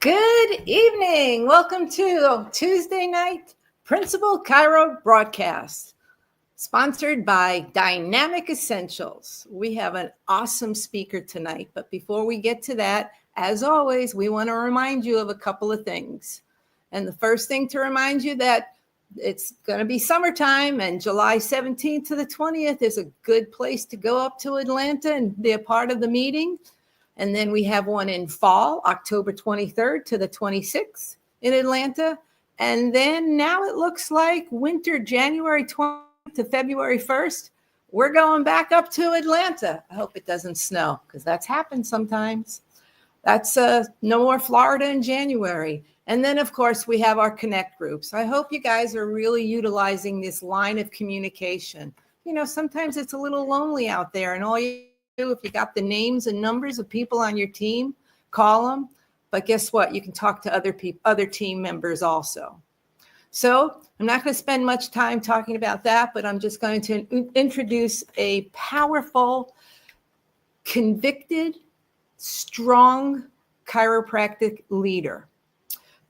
Good evening. Welcome to Tuesday night Principal Chiro broadcast, sponsored by Dynamic Essentials. We have an awesome speaker tonight, but before we get to that, as always, we want to remind you of a couple of things. And the first thing to remind you that it's going to be summertime, and July 17th to the 20th is a good place to go up to Atlanta and be a part of the meeting. And then we have one in fall, October 23rd to the 26th in Atlanta. And then now it looks like winter, January 20th to February 1st. We're going back up to Atlanta. I hope it doesn't snow because that's happened sometimes. That's no more Florida in January. And then, of course, we have our Connect groups. I hope you guys are really utilizing this line of communication. You know, sometimes it's a little lonely out there, and all you do, if you got the names and numbers of people on your team, call them. But guess what? You can talk to other people, other team members also. So I'm not going to spend much time talking about that, but I'm just going to introduce a powerful, convicted, strong chiropractic leader.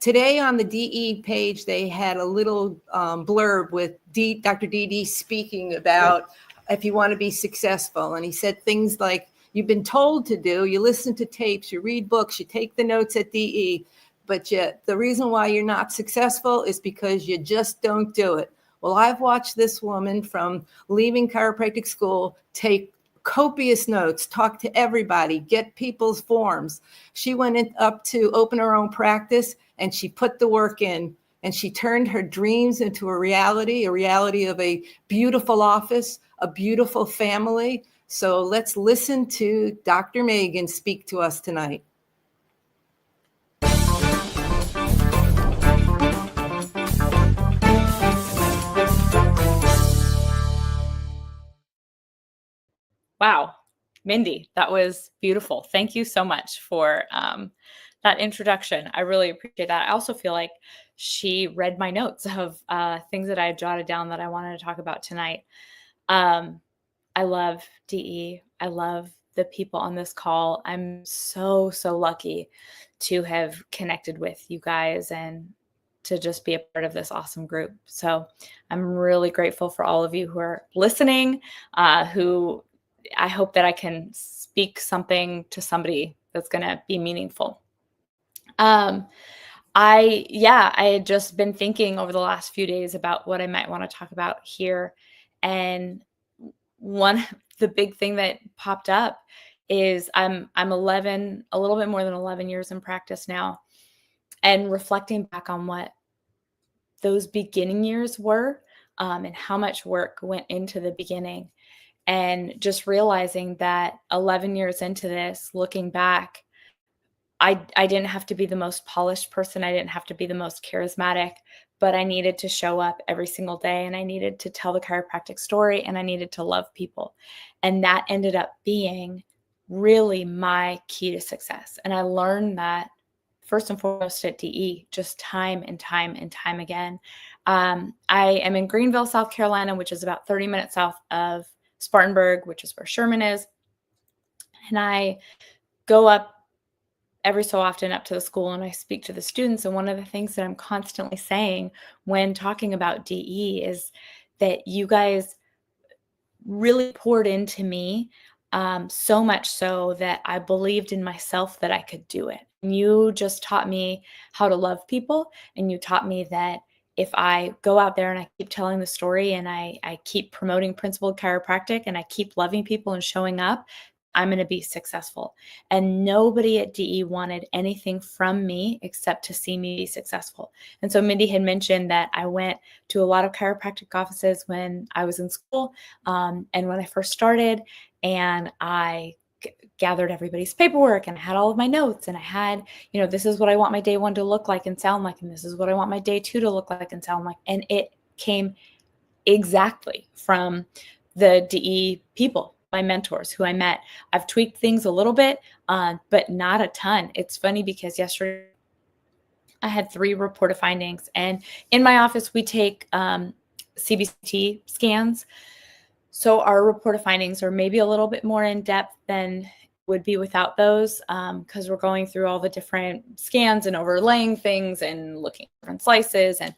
Today on the DE page, they had a little blurb with Dr. DD speaking about if you want to be successful. And he said things like, you've been told to do, you listen to tapes, you read books, you take the notes at DE, but yet the reason why you're not successful is because you just don't do it. Well, I've watched this woman from leaving chiropractic school take copious notes, talk to everybody, get people's forms. She went up to open her own practice and she put the work in, and she turned her dreams into a reality of a beautiful office, a beautiful family. So let's listen to Dr. Megan speak to us tonight. Wow, Mindy, that was beautiful. Thank you so much for that introduction. I really appreciate that. I also feel like she read my notes of things that I had jotted down that I wanted to talk about tonight. I love DE. I love the people on this call. I'm so lucky to have connected with you guys and to just be a part of this awesome group. So I'm really grateful for all of you who are listening, who I hope that I can speak something to somebody that's going to be meaningful. I had just been thinking over the last few days about what I might want to talk about here. And the big thing that popped up is I'm 11, a little bit more than 11 years in practice now, and reflecting back on what those beginning years were, and how much work went into the beginning, and just realizing that 11 years into this, looking back, I didn't have to be the most polished person. I didn't have to be the most charismatic, but I needed to show up every single day, and I needed to tell the chiropractic story, and I needed to love people. And that ended up being really my key to success. And I learned that first and foremost at DE, just time and time and time again. I am in Greenville, South Carolina, which is about 30 minutes south of Spartanburg, which is where Sherman is. And I go up every so often up to the school and I speak to the students. And one of the things that I'm constantly saying when talking about DE is that you guys really poured into me, so much so that I believed in myself that I could do it. And you just taught me how to love people. And you taught me that if I go out there and I keep telling the story and I keep promoting principled chiropractic and I keep loving people and showing up, I'm going to be successful. And nobody at DE wanted anything from me except to see me be successful. And so Mindy had mentioned that I went to a lot of chiropractic offices when I was in school, and when I first started, and I gathered everybody's paperwork and I had all of my notes, and I had, this is what I want my day one to look like and sound like, and this is what I want my day two to look like and sound like. And it came exactly from the DE people, my mentors who I met. I've tweaked things a little bit, but not a ton. It's funny because yesterday I had 3 reported findings, and in my office we take CBCT scans. So our reported findings are maybe a little bit more in depth than would be without those, because we're going through all the different scans and overlaying things and looking at different slices. And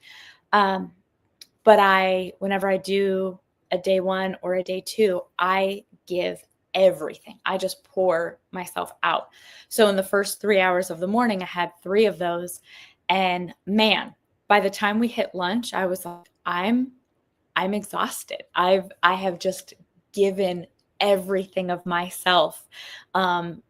but whenever I do a day 1 or a day 2, I give everything. I just pour myself out. So in the first 3 hours of the morning, I had 3 of those. And man, by the time we hit lunch, I was like, I'm exhausted. I have just given everything of myself,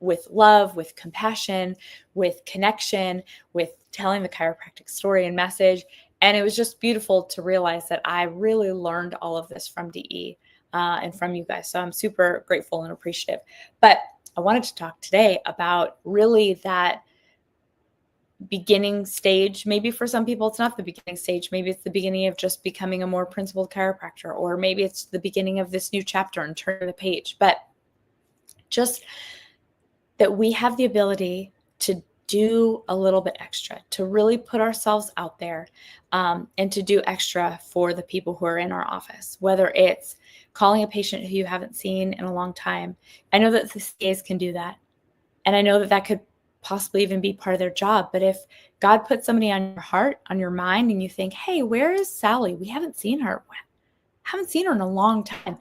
with love, with compassion, with connection, with telling the chiropractic story and message. And it was just beautiful to realize that I really learned all of this from DE and from you guys. So I'm super grateful and appreciative. But I wanted to talk today about really that beginning stage. Maybe for some people, it's not the beginning stage. Maybe it's the beginning of just becoming a more principled chiropractor, or maybe it's the beginning of this new chapter and turning the page. But just that we have the ability to do a little bit extra, to really put ourselves out there, and to do extra for the people who are in our office, whether it's calling a patient who you haven't seen in a long time. I know that the CAs can do that. And I know that that could possibly even be part of their job. But if God puts somebody on your heart, on your mind, and you think, hey, where is Sally? We haven't seen her. Haven't seen her in a long time.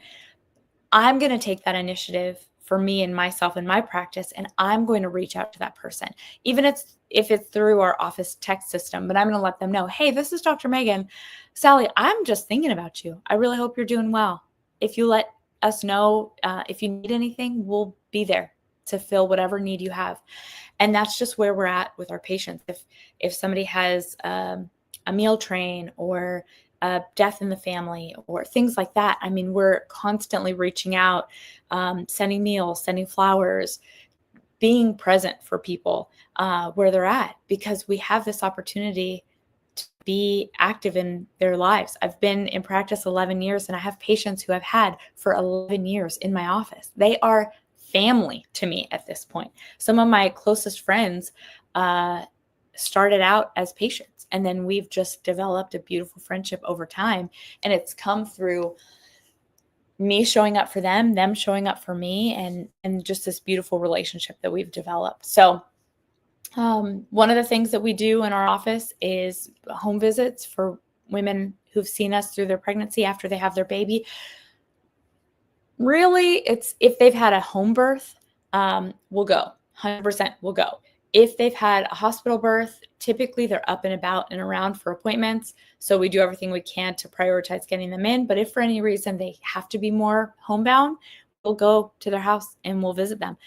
I'm going to take that initiative for me and myself and my practice, and I'm going to reach out to that person, even if it's through our office text system. But I'm going to let them know, hey, this is Dr. Megan. Sally, I'm just thinking about you. I really hope you're doing well. If you let us know if you need anything, we'll be there to fill whatever need you have. And that's just where we're at with our patients. If somebody has a meal train or a death in the family or things like that, I mean, we're constantly reaching out, sending meals, sending flowers, being present for people where they're at, because we have this opportunity to be active in their lives. I've been in practice 11 years, and I have patients who I've had for 11 years in my office. They are family to me at this point. Some of my closest friends started out as patients, and then we've just developed a beautiful friendship over time. And it's come through me showing up for them, them showing up for me, and just this beautiful relationship that we've developed. So one of the things that we do in our office is home visits for women who've seen us through their pregnancy after they have their baby. Really, it's if they've had a home birth, we'll go. 100% we'll go. If they've had a hospital birth, typically they're up and about and around for appointments. So we do everything we can to prioritize getting them in. But if for any reason they have to be more homebound, we'll go to their house and we'll visit them.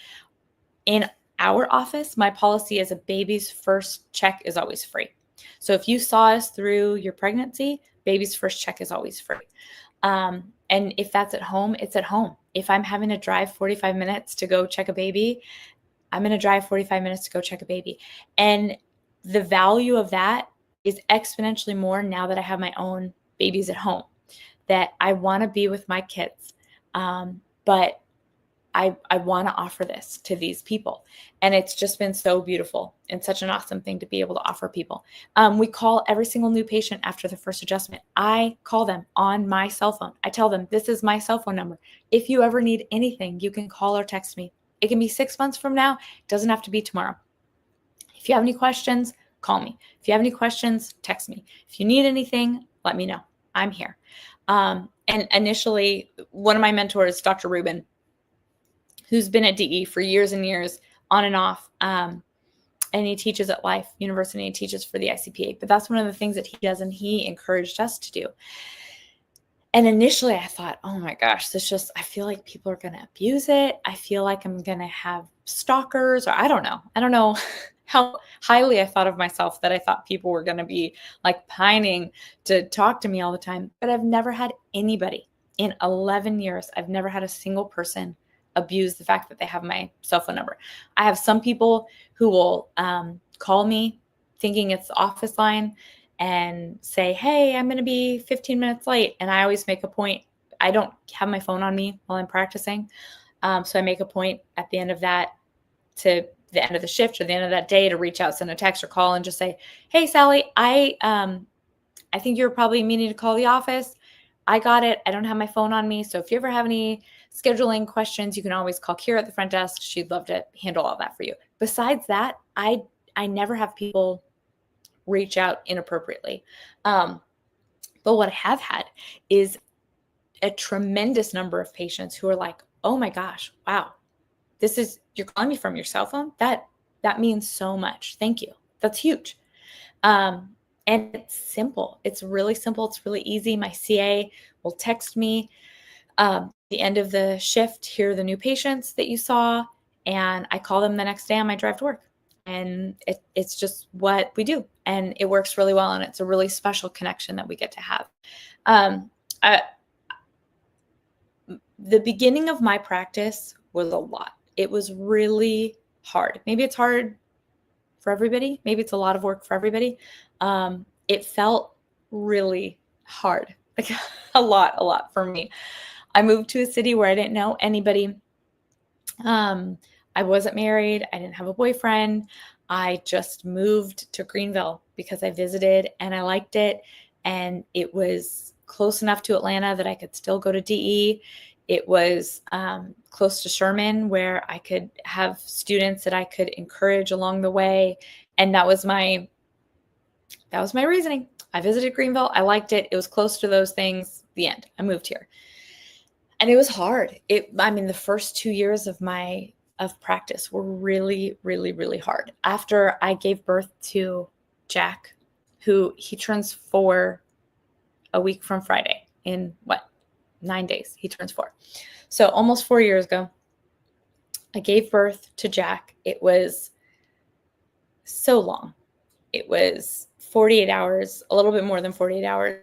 In our office, my policy is a baby's first check is always free. So if you saw us through your pregnancy, baby's first check is always free. And if that's at home, it's at home. If I'm having to drive 45 minutes to go check a baby, I'm going to drive 45 minutes to go check a baby. And the value of that is exponentially more now that I have my own babies at home, that I want to be with my kids. But I want to offer this to these people. And it's just been so beautiful and such an awesome thing to be able to offer people. We call every single new patient after the first adjustment. I call them on my cell phone. I tell them, this is my cell phone number. If you ever need anything, you can call or text me. It can be 6 months from now. It doesn't have to be tomorrow. If you have any questions, call me. If you have any questions, text me. If you need anything, let me know. I'm here. And initially, one of my mentors, Dr. Rubin, who's been at DE for years and years, on and off. And he teaches at Life University. He teaches for the ICPA. But that's one of the things that he does, and he encouraged us to do. And initially I thought, oh my gosh, I feel like people are going to abuse it. I feel like I'm going to have stalkers, or I don't know. I don't know how highly I thought of myself that I thought people were going to be like pining to talk to me all the time. But I've never had anybody in 11 years. I've never had a single person abuse the fact that they have my cell phone number. I have some people who will call me thinking it's the office line and say, hey, I'm going to be 15 minutes late. And I always make a point. I don't have my phone on me while I'm practicing. So I make a point at the end of that, to the end of the shift or the end of that day, to reach out, send a text or call and just say, hey, Sally, I think you're probably meaning to call the office. I got it. I don't have my phone on me. So if you ever have any scheduling questions, you can always call Kira at the front desk. She'd love to handle all that for you. Besides that, I never have people reach out inappropriately. But what I have had is a tremendous number of patients who are like, oh my gosh, wow, you're calling me from your cell phone? That means so much. Thank you. That's huge. And it's simple. It's really simple. It's really easy. My CA will text me the end of the shift, here are the new patients that you saw. And I call them the next day on my drive to work. And it's just what we do. And it works really well. And it's a really special connection that we get to have. The beginning of my practice was a lot. It was really hard. Maybe it's hard for everybody. Maybe it's a lot of work for everybody. It felt really hard, like a lot for me. I moved to a city where I didn't know anybody. I wasn't married. I didn't have a boyfriend. I just moved to Greenville because I visited and I liked it. And it was close enough to Atlanta that I could still go to DE. It was close to Sherman, where I could have students that I could encourage along the way. And that was my reasoning. I visited Greenville. I liked it. It was close to those things. The end. I moved here. And it was hard. The first 2 years of practice were really, really, really hard. After I gave birth to Jack, he turns 4 a week from Friday in 9 days. He turns 4. So almost 4 years ago, I gave birth to Jack. It was so long. It was 48 hours, a little bit more than 48 hours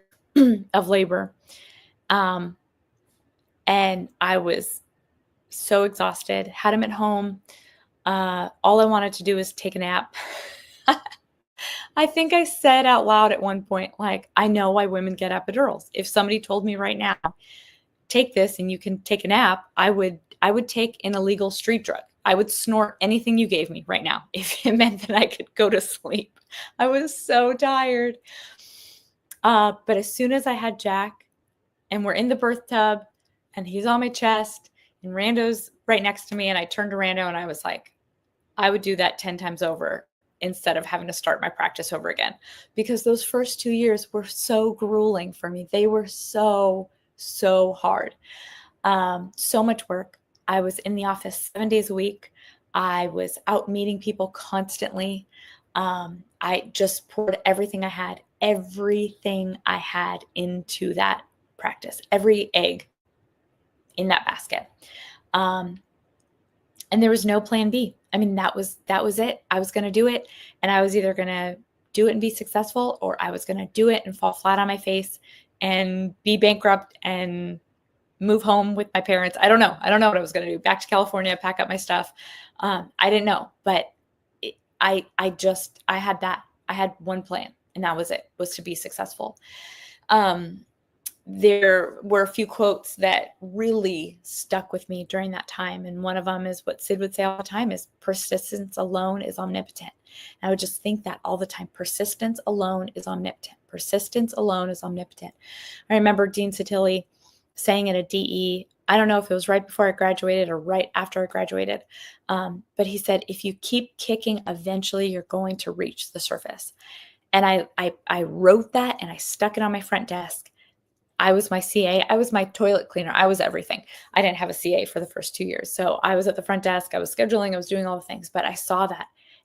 of labor. And I was so exhausted, had him at home. All I wanted to do was take a nap. I think I said out loud at one point, like, I know why women get epidurals. If somebody told me right now, take this and you can take a nap, I would take an illegal street drug. I would snort anything you gave me right now if it meant that I could go to sleep. I was so tired. But as soon as I had Jack and we're in the birth tub and he's on my chest and Rando's right next to me, and I turned to Rando and I was like, I would do that 10 times over instead of having to start my practice over again, because those first 2 years were so grueling for me. They were so hard. So much work. I was in the office 7 days a week. I was out meeting people constantly. I just poured everything I had into that practice, every egg in that basket. And there was no plan B. That was it. I was going to do it, and I was either going to do it and be successful, or I was going to do it and fall flat on my face and be bankrupt and move home with my parents. I don't know what I was going to do. Back to California, pack up my stuff. I didn't know, but I had one plan, and that was it, was to be successful. There were a few quotes that really stuck with me during that time. And one of them is what Sid would say all the time, is persistence alone is omnipotent. And I would just think that all the time. Persistence alone is omnipotent. Persistence alone is omnipotent. I remember Dean Satilli saying at a DE, I don't know if it was right before I graduated or right after I graduated, but he said, if you keep kicking, eventually you're going to reach the surface. And I wrote that and I stuck it on my front desk. I was my CA. I was my toilet cleaner. I was everything. I didn't have a CA for the first 2 years. So I was at the front desk. I was scheduling. I was doing all the things. But I saw that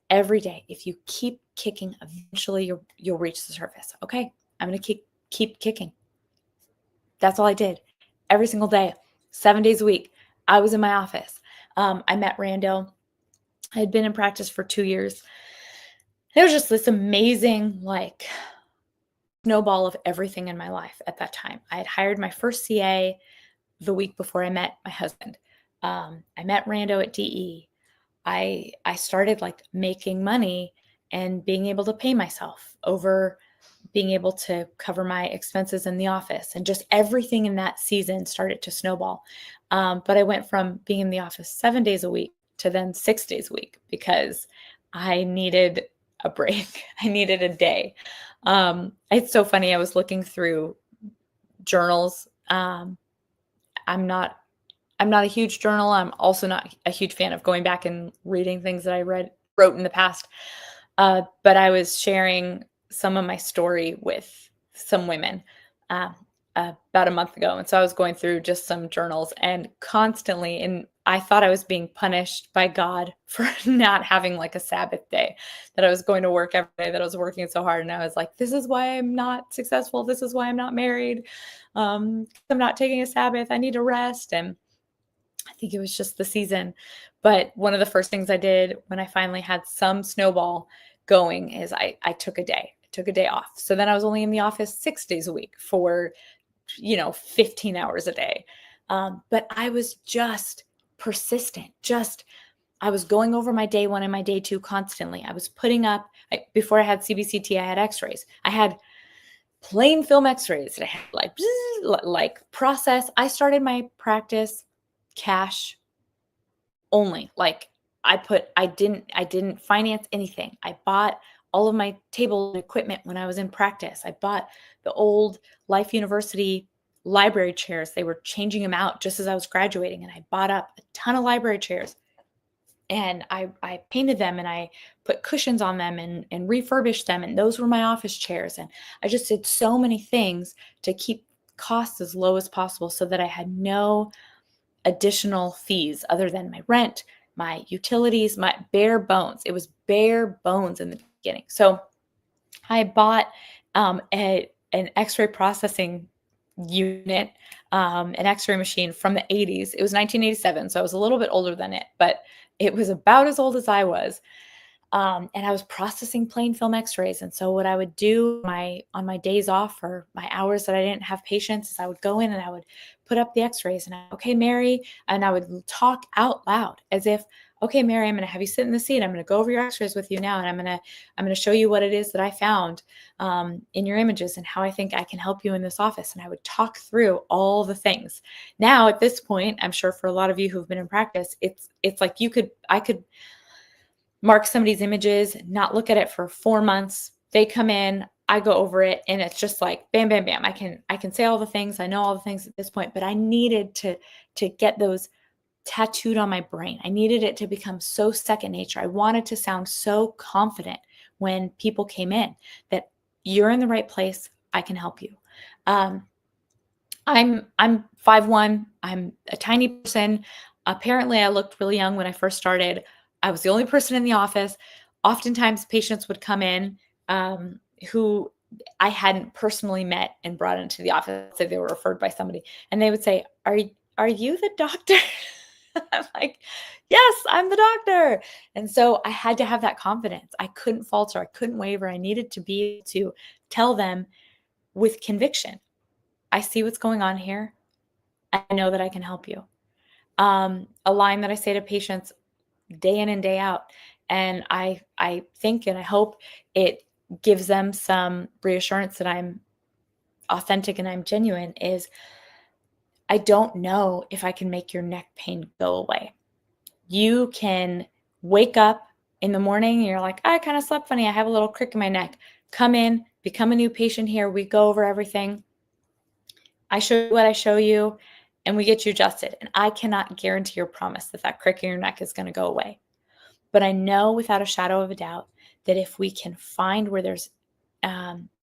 every day. If you keep kicking, eventually you'll reach the surface. Okay, I'm going to keep kicking. That's all I did. Every single day, 7 days a week, I was in my office. I met Rando. I had been in practice for 2 years. It was just this amazing, snowball of everything in my life at that time. I had hired my first CA the week before I met my husband. I met Rando at DE. I started making money and being able to pay myself over being able to cover my expenses in the office, and just everything in that season started to snowball. But I went from being in the office 7 days a week to then 6 days a week because I needed a break. I needed a day. It's so funny. I was looking through journals. I'm not a huge journal. I'm also not a huge fan of going back and reading things that I wrote in the past. But I was sharing some of my story with some women about a month ago. And so I was going through just some journals, and constantly, and I thought I was being punished by God for not having like a Sabbath day, that I was going to work every day, that I was working so hard. And I was like, this is why I'm not successful. This is why I'm not married. I'm not taking a Sabbath. I need to rest. And I think it was just the season. But one of the first things I did when I finally had some snowball going is I took a day. I took a day off. So then I was only in the office 6 days a week for 15 hours a day. But I was just persistent. I was going over my day 1 and my day 2 constantly. I was putting up, before I had CBCT, I had x-rays. I had plain film x-rays that I had like process. I started my practice cash only. Like I didn't finance anything. I bought all of my table equipment when I was in practice. I bought the old Life University library chairs. They were changing them out just as I was graduating, and I bought up a ton of library chairs, and I painted them, and I put cushions on them and refurbished them. And those were my office chairs. And I just did so many things to keep costs as low as possible so that I had no additional fees other than my rent, my utilities, my bare bones. It was bare bones in the beginning. So I bought an x-ray processing unit, an x-ray machine from the 80s. It was 1987, so I was a little bit older than it, but it was about as old as I was. And I was processing plain film x-rays. And so what I would do on my days off, or my hours that I didn't have patients, is I would go in and I would put up the x-rays, and okay, Mary, and I would talk out loud as if, okay, Mary, I'm going to have you sit in the seat. I'm going to go over your x-rays with you now. And I'm going to show you what it is that I found in your images and how I think I can help you in this office. And I would talk through all the things. Now, at this point, I'm sure for a lot of you who've been in practice, it's like I could mark somebody's images, not look at it for 4 months. They come in, I go over it, and it's just like bam, bam, bam. I can say all the things. I know all the things at this point, but I needed to get those tattooed on my brain. I needed it to become so second nature. I wanted to sound so confident when people came in that you're in the right place. I can help you. I'm 5'1". I'm a tiny person. Apparently, I looked really young when I first started. I was the only person in the office. Oftentimes, patients would come in who I hadn't personally met and brought into the office. So they were referred by somebody, and they would say, "Are you the doctor?" I'm like, "Yes, I'm the doctor." And so I had to have that confidence. I couldn't falter. I couldn't waver. I needed to be able to tell them with conviction, "I see what's going on here. I know that I can help you." A line that I say to patients day in and day out, and I think and I hope it gives them some reassurance that I'm authentic and I'm genuine, is I don't know if I can make your neck pain go away. You can wake up in the morning and you're like, I kind of slept funny. I have a little crick in my neck. Come in, become a new patient here. We go over everything. I show you what I show you, and we get you adjusted. And I cannot guarantee or promise that crick in your neck is going to go away. But I know without a shadow of a doubt that if we can find where there's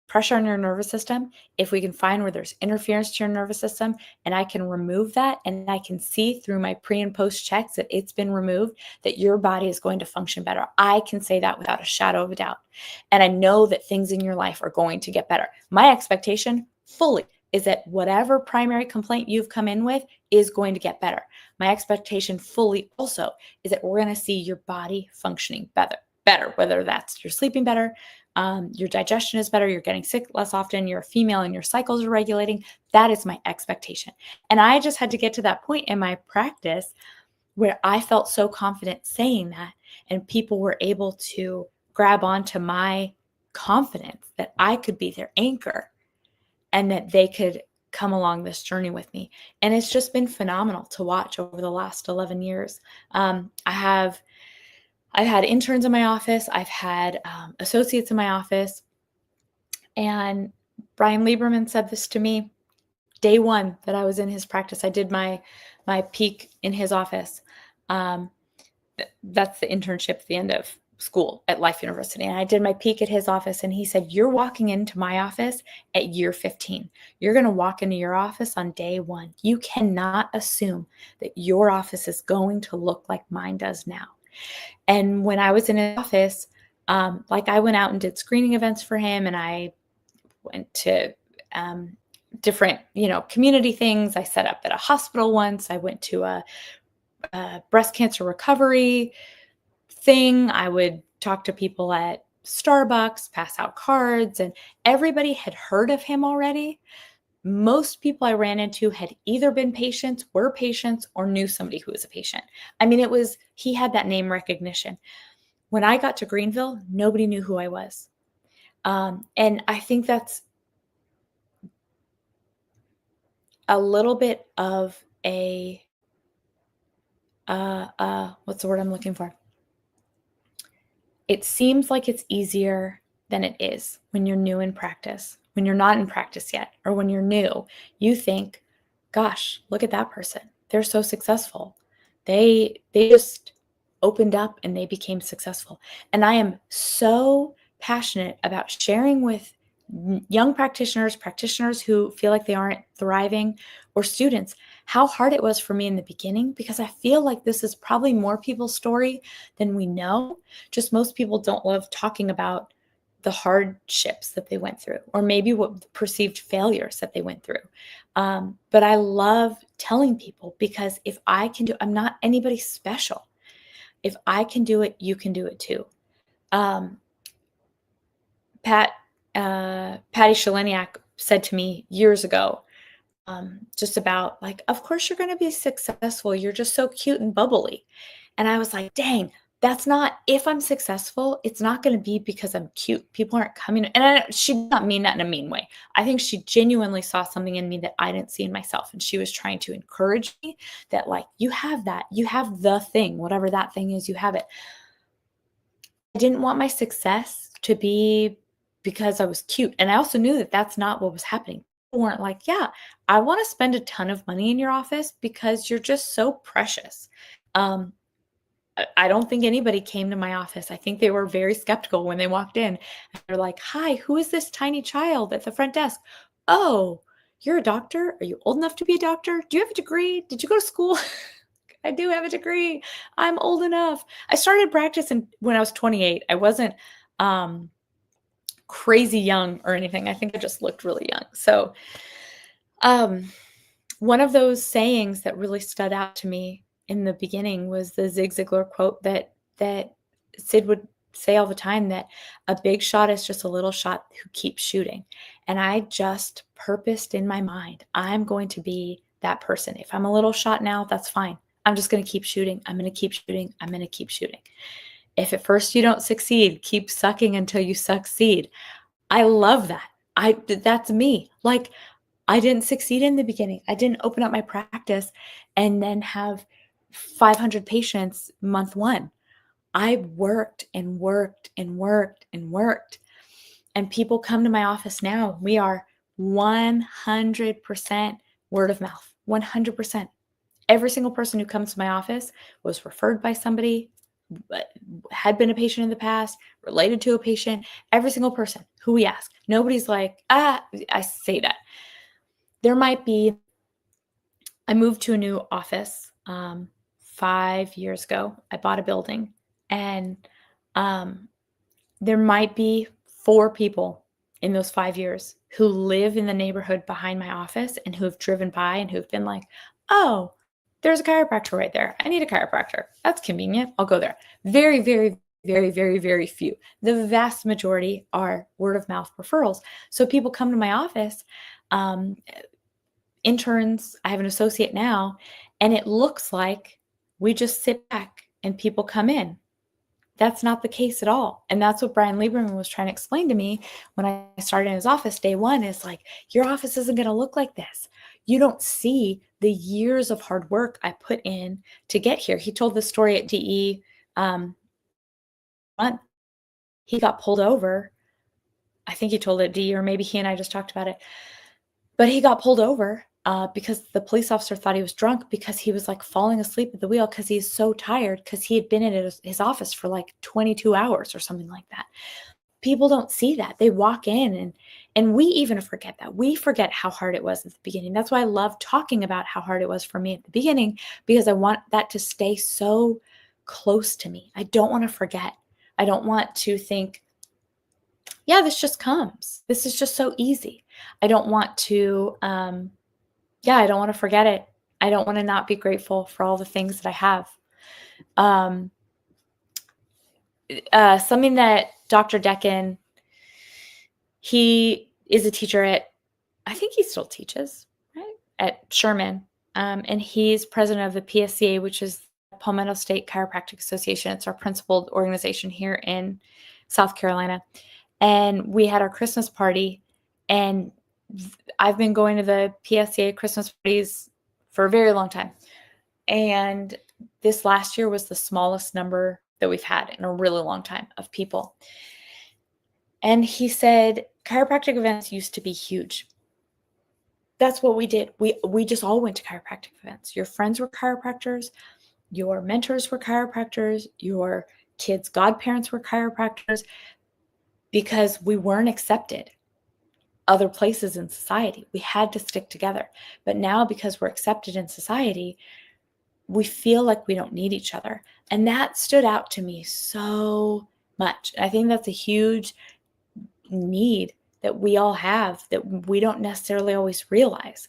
pressure on your nervous system, if we can find where there's interference to your nervous system, and I can remove that, and I can see through my pre and post checks that it's been removed, that your body is going to function better. I can say that without a shadow of a doubt. And I know that things in your life are going to get better. My expectation fully is that whatever primary complaint you've come in with is going to get better. My expectation fully also is that we're going to see your body functioning better, whether that's you're sleeping better, your digestion is better, you're getting sick less often, you're a female and your cycles are regulating. That is my expectation. And I just had to get to that point in my practice where I felt so confident saying that, and people were able to grab onto my confidence that I could be their anchor and that they could come along this journey with me. And it's just been phenomenal to watch over the last 11 years. I've had interns in my office. I've had associates in my office. And Brian Lieberman said this to me. day one that I was in his practice, I did my peak in his office. That's the internship at the end of school at Life University. And I did my peak at his office, and he said, "You're walking into my office at year 15. You're going to walk into your office on day one. You cannot assume that your office is going to look like mine does now." And when I was in his office, I went out and did screening events for him, and I went to different, community things. I set up at a hospital once. I went to a breast cancer recovery thing. I would talk to people at Starbucks, pass out cards, and everybody had heard of him already. Most people I ran into had either been patients, were patients, or knew somebody who was a patient. I mean, he had that name recognition. When I got to Greenville, nobody knew who I was. And I think that's a little bit of a, what's the word I'm looking for? It seems like it's easier than it is when you're new in practice. When you're not in practice yet, or when you're new, you think, gosh, look at that person. They're so successful. They just opened up and they became successful. And I am so passionate about sharing with young practitioners who feel like they aren't thriving, or students, how hard it was for me in the beginning, because I feel like this is probably more people's story than we know. Just most people don't love talking about the hardships that they went through, or maybe what perceived failures that they went through. But I love telling people, because if I can do, I'm not anybody special. If I can do it, you can do it too. Patty Shaleniak said to me years ago, just about like, of course you're going to be successful. You're just so cute and bubbly. And I was like, dang, that's not, if I'm successful, it's not going to be because I'm cute. People aren't coming. And she did not mean that in a mean way. I think she genuinely saw something in me that I didn't see in myself. And she was trying to encourage me that, like, you have that, you have the thing, whatever that thing is, you have it. I didn't want my success to be because I was cute. And I also knew that that's not what was happening. People weren't like, yeah, I want to spend a ton of money in your office because you're just so precious. I don't think anybody came to my office. I think they were very skeptical when they walked in. They're like, "Hi, who is this tiny child at the front desk? Oh, you're a doctor? Are you old enough to be a doctor? Do you have a degree? Did you go to school?" I do have a degree. I'm old enough. I started practicing when I was 28. I wasn't crazy young or anything. I think I just looked really young. So one of those sayings that really stood out to me in the beginning was the Zig Ziglar quote that Sid would say all the time, that a big shot is just a little shot who keeps shooting. And I just purposed in my mind, I'm going to be that person. If I'm a little shot now, that's fine. I'm just going to keep shooting. I'm going to keep shooting. I'm going to keep shooting. If at first you don't succeed, keep sucking until you succeed. I love that. That's me. Like, I didn't succeed in the beginning. I didn't open up my practice and then have 500 patients month one. I worked and worked and worked and worked. And people come to my office now. We are 100% word of mouth, 100%. Every single person who comes to my office was referred by somebody, had been a patient in the past, related to a patient. Every single person who we ask. Nobody's like, I say that. There might be, I moved to a new office 5 years ago. I bought a building, and there might be 4 people in those 5 years who live in the neighborhood behind my office and who have driven by and who've been like, "Oh, there's a chiropractor right there. I need a chiropractor. That's convenient. I'll go there." Very, very, very, very, very few. The vast majority are word of mouth referrals. So people come to my office, interns, I have an associate now, and it looks like we just sit back and people come in. That's not the case at all. And that's what Brian Lieberman was trying to explain to me when I started in his office day one, is like, your office isn't going to look like this. You don't see the years of hard work I put in to get here. He told the story at DE. He got pulled over. I think he told it at DE, or maybe he and I just talked about it. But he got pulled over because the police officer thought he was drunk because he was like falling asleep at the wheel because he's so tired because he had been in his office for like 22 hours or something like that. People don't see that. They walk in and we even forget that. We forget how hard it was at the beginning. That's why I love talking about how hard it was for me at the beginning, because I want that to stay so close to me. I don't want to forget. I don't want to think, yeah, this just comes. This is just so easy. I don't want to, I don't want to forget it. I don't want to not be grateful for all the things that I have. Something that Dr. Decken, he is a teacher I think he still teaches, right? At Sherman. And he's president of the PSCA, which is Palmetto State Chiropractic Association. It's our principal organization here in South Carolina. And we had our Christmas party, and I've been going to the PSCA Christmas parties for a very long time. And this last year was the smallest number that we've had in a really long time of people. And he said, chiropractic events used to be huge. That's what we did. We just all went to chiropractic events. Your friends were chiropractors. Your mentors were chiropractors. Your kids' godparents were chiropractors, because we weren't accepted other places in society. We had to stick together. But now, because we're accepted in society, we feel like we don't need each other. And that stood out to me so much. I think that's a huge need that we all have that we don't necessarily always realize.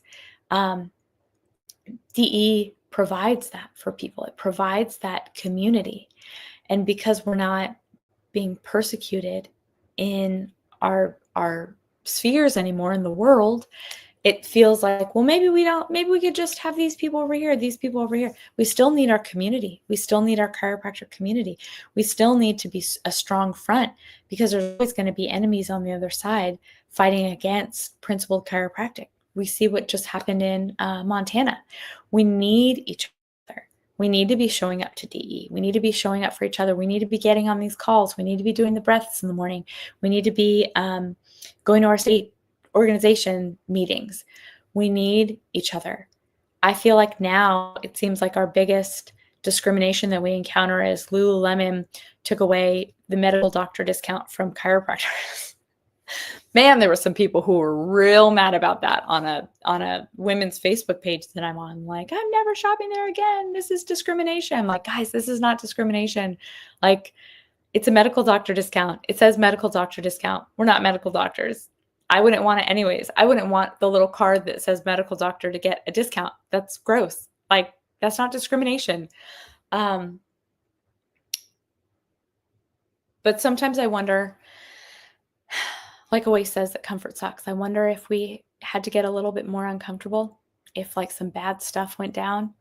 DE provides that for people. It provides that community. And because we're not being persecuted in our spheres anymore in the world, it feels like, well, maybe we could just have these people over here, these people over here. We still need our community. We still need our chiropractic community. We still need to be a strong front, because there's always going to be enemies on the other side fighting against principled chiropractic. We see what just happened in Montana. We need each other. We need to be showing up to DE. We need to be showing up for each other. We need to be getting on these calls. We need to be doing the breaths in the morning. We need to be going to our state organization meetings. We need each other. I feel like now it seems like our biggest discrimination that we encounter is Lululemon took away the medical doctor discount from chiropractors. Man, there were some people who were real mad about that on a women's Facebook page that I'm on. Like, I'm never shopping there again. This is discrimination. I'm like, guys, this is not discrimination. Like, it's a medical doctor discount. It says medical doctor discount. We're not medical doctors. I wouldn't want it anyways. I wouldn't want the little card that says medical doctor to get a discount. That's gross. Like, that's not discrimination. But sometimes I wonder, like always says that comfort sucks. I wonder if we had to get a little bit more uncomfortable, if like some bad stuff went down,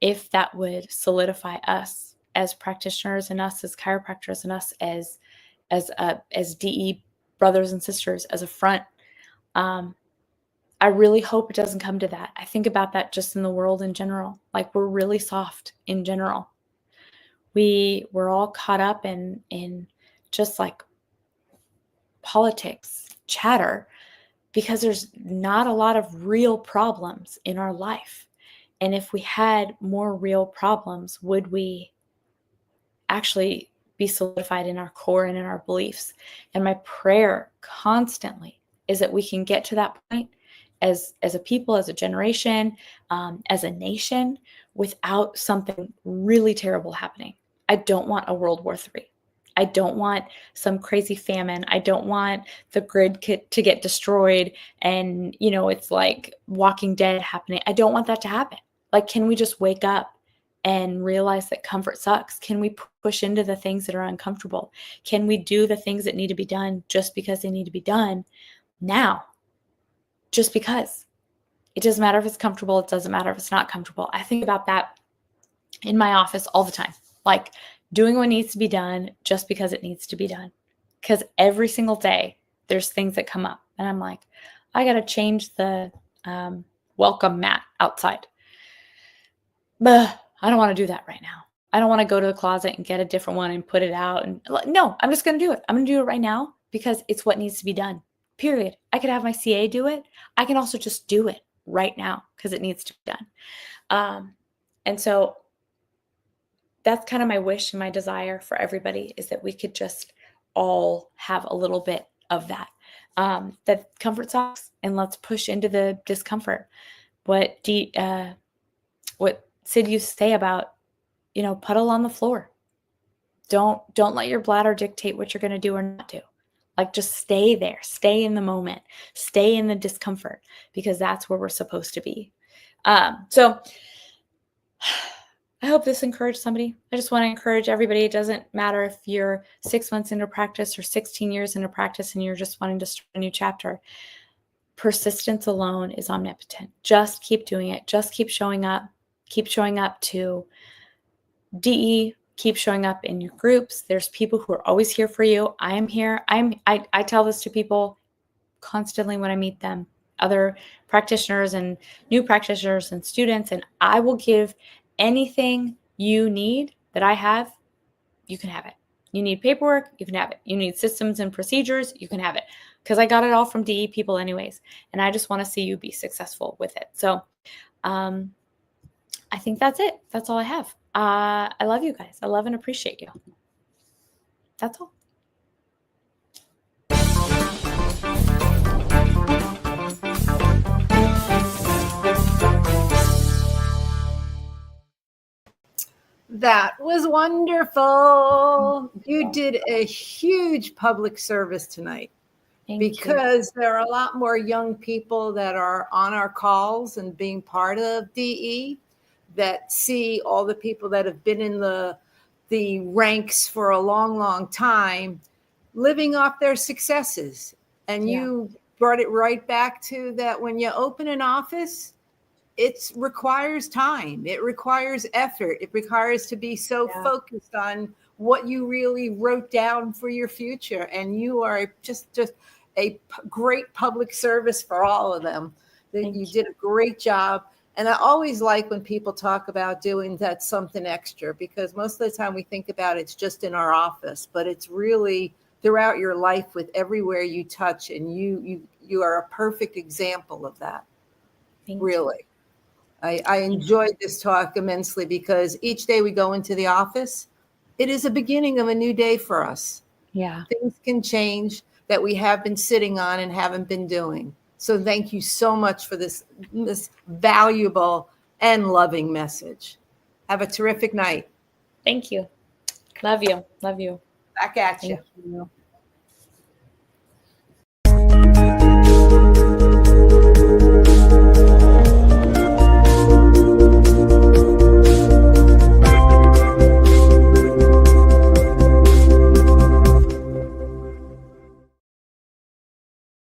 if that would solidify us as practitioners and us as chiropractors and us as DE brothers and sisters as a front. I really hope it doesn't come to that. I think about that just in the world in general. Like, we're really soft in general. We're all caught up in just like politics, chatter, because there's not a lot of real problems in our life. And if we had more real problems, would we actually be solidified in our core and in our beliefs? And my prayer constantly is that we can get to that point as a people, as a generation, as a nation, without something really terrible happening. I don't want a World War III. I don't want some crazy famine. I don't want the grid to get destroyed and, it's like Walking Dead happening. I don't want that to happen. Like, can we just wake up and realize that comfort sucks? Can we push into the things that are uncomfortable? Can we do the things that need to be done just because they need to be done now? Just because. It doesn't matter if it's comfortable. It doesn't matter if it's not comfortable. I think about that in my office all the time. Like, doing what needs to be done just because it needs to be done. Because every single day there's things that come up and I'm like, I got to change the welcome mat outside. But I don't want to do that right now. I don't want to go to the closet and get a different one and put it out. And no, I'm just going to do it. I'm going to do it right now because it's what needs to be done. Period. I could have my CA do it. I can also just do it. right now because it needs to be done. And so that's kind of my wish and my desire for everybody, is that we could just all have a little bit of that. That comfort sucks, and let's push into the discomfort. What Sid used to say about, puddle on the floor. Don't let your bladder dictate what you're going to do or not do. Like, just stay there, stay in the moment, stay in the discomfort, because that's where we're supposed to be. So I hope this encouraged somebody. I just want to encourage everybody. It doesn't matter if you're 6 months into practice or 16 years into practice and you're just wanting to start a new chapter. Persistence alone is omnipotent. Just keep doing it. Just keep showing up. Keep showing up to DE. Keep showing up in your groups. There's people who are always here for you. I am here. I tell this to people constantly when I meet them, other practitioners and new practitioners and students, and I will give anything you need that I have. You can have it. You need paperwork, you can have it. You need systems and procedures, you can have it. Because I got it all from DE people anyways. And I just want to see you be successful with it. So I think that's it. That's all I have. I love you guys. I love and appreciate you. That's all. That was wonderful. You did a huge public service tonight. Because there are a lot more young people that are on our calls and being part of DE that see all the people that have been in the ranks for a long, long time living off their successes. And you brought it right back to that when you open an office, it requires time. It requires effort. It requires to be so focused on what you really wrote down for your future. And you are just a great public service for all of them. You did a great job. And I always like when people talk about doing that something extra, because most of the time we think about it's just in our office, but it's really throughout your life with everywhere you touch. And you are a perfect example of that. Really. I enjoyed this talk immensely, because each day we go into the office, it is a beginning of a new day for us. Yeah. Things can change that we have been sitting on and haven't been doing. So thank you so much for this valuable and loving message. Have a terrific night. Thank you. Love you. Love you. Back at you. Thank you.